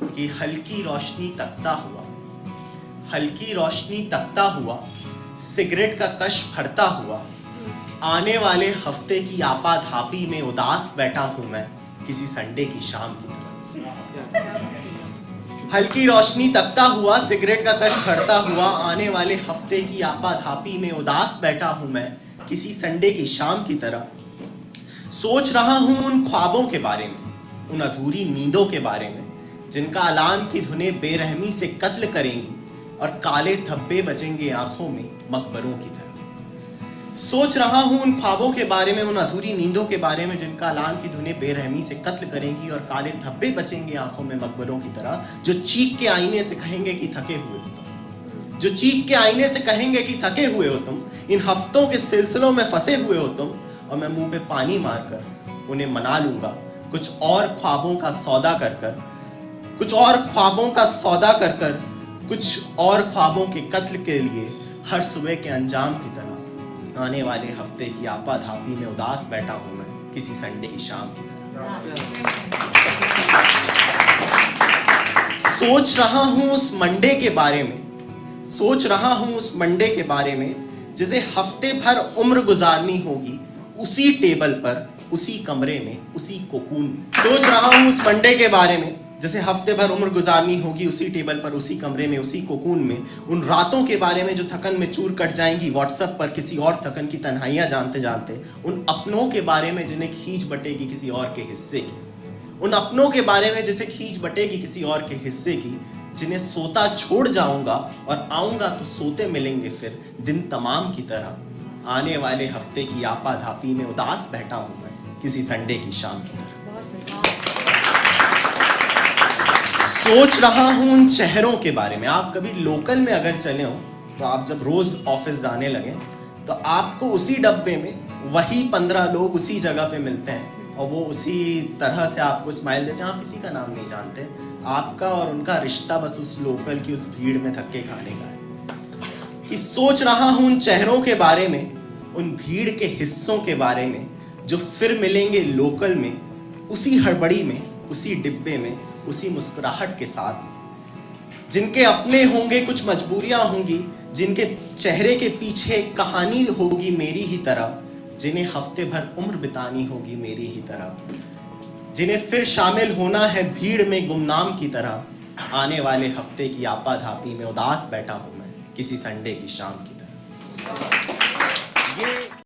कि हल्की रोशनी तकता हुआ सिगरेट का कश भरता हुआ आने वाले हफ्ते की आपाधापी में उदास बैठा हूं मैं किसी संडे की शाम की तरह। हल्की रोशनी तकता हुआ सिगरेट का कश भरता हुआ आने वाले हफ्ते की आपाधापी में उदास बैठा हूं मैं किसी संडे की शाम की तरह। सोच रहा हूं उन ख्वाबों के बारे में, उन अधूरी नींदों के बारे में जिनका अलार्म की धुनें बेरहमी से कत्ल करेंगी और काले धब्बे बचेंगे आंखों में मकबरों की तरह। सोच रहा हूं उन ख्वाबों के बारे में, उन अधूरी नींदों के बारे में जिनका अलार्म की धुनें बेरहमी से कत्ल करेंगी और काले धब्बे बचेंगे आंखों में मकबरों की तरह, जो चीख के आईने से कहेंगे कि थके हुए हो तुम, जो चीख के आईने से कहेंगे कि थके हुए हो तुम, इन हफ्तों के सिलसिलों में फंसे हुए हो तुम। और मैं मुंह पे पानी मारकर उन्हें मना लूंगा कुछ और ख्वाबों का सौदा कर कर, कुछ और ख्वाबों का सौदा कर कर, कुछ और ख्वाबों के कत्ल के लिए हर सुबह के अंजाम की तरह। आने वाले हफ्ते की आपाधापी में उदास बैठा हूं मैं किसी संडे की शाम की तरह। सोच रहा हूं उस मंडे के बारे में, सोच रहा हूं उस मंडे के बारे में जिसे हफ्ते भर उम्र गुजारनी होगी उसी टेबल पर, उसी कमरे में, उसी कोकून में। सोच रहा हूं उस मंडे के बारे में जैसे हफ्ते भर उम्र गुजारनी होगी उसी टेबल पर, उसी कमरे में, उसी कोकून में। उन रातों के बारे में जो थकन में चूर कट जाएंगी व्हाट्सएप पर किसी और थकन की तन्हाइयां जानते जानते। उन अपनों के बारे में जिन्हें खींच बटेगी किसी और के हिस्से की, उन अपनों के बारे में जिसे खींच बटेगी किसी और के हिस्से की, जिन्हें सोता छोड़ जाऊंगा और आऊंगा तो सोते मिलेंगे फिर दिन तमाम की तरह। आने वाले हफ्ते की आपाधापी में उदास बैठा हूं मैं किसी संडे की शाम की तरह। सोच रहा हूं उन चेहरों के बारे में। आप कभी लोकल में अगर चले हो तो आप जब रोज ऑफिस जाने लगे तो आपको उसी डब्बे में वही 15 लोग उसी जगह पे मिलते हैं और वो उसी तरह से आपको स्माइल देते हैं। आप किसी का नाम नहीं जानते, आपका और उनका रिश्ता बस उस लोकल की उस भीड़ में धक्के खाने का है। कि सोच रहा हूं उन चेहरों के बारे में, उन भीड़ के हिस्सों के बारे में जो फिर मिलेंगे लोकल में, उसी हड़बड़ी में, उसी डिब्बे में, उसी मुस्कुराहट के साथ। जिनके अपने होंगे कुछ मजबूरियां होंगी, जिनके चेहरे के पीछे कहानी होगी मेरी ही तरह, जिन्हें हफ्ते भर उम्र बितानी होगी मेरी ही तरह, जिन्हें फिर शामिल होना है भीड़ में गुमनाम की तरह। आने वाले हफ्ते की आपाधापी में उदास बैठा हूं मैं किसी संडे की शाम की तरह।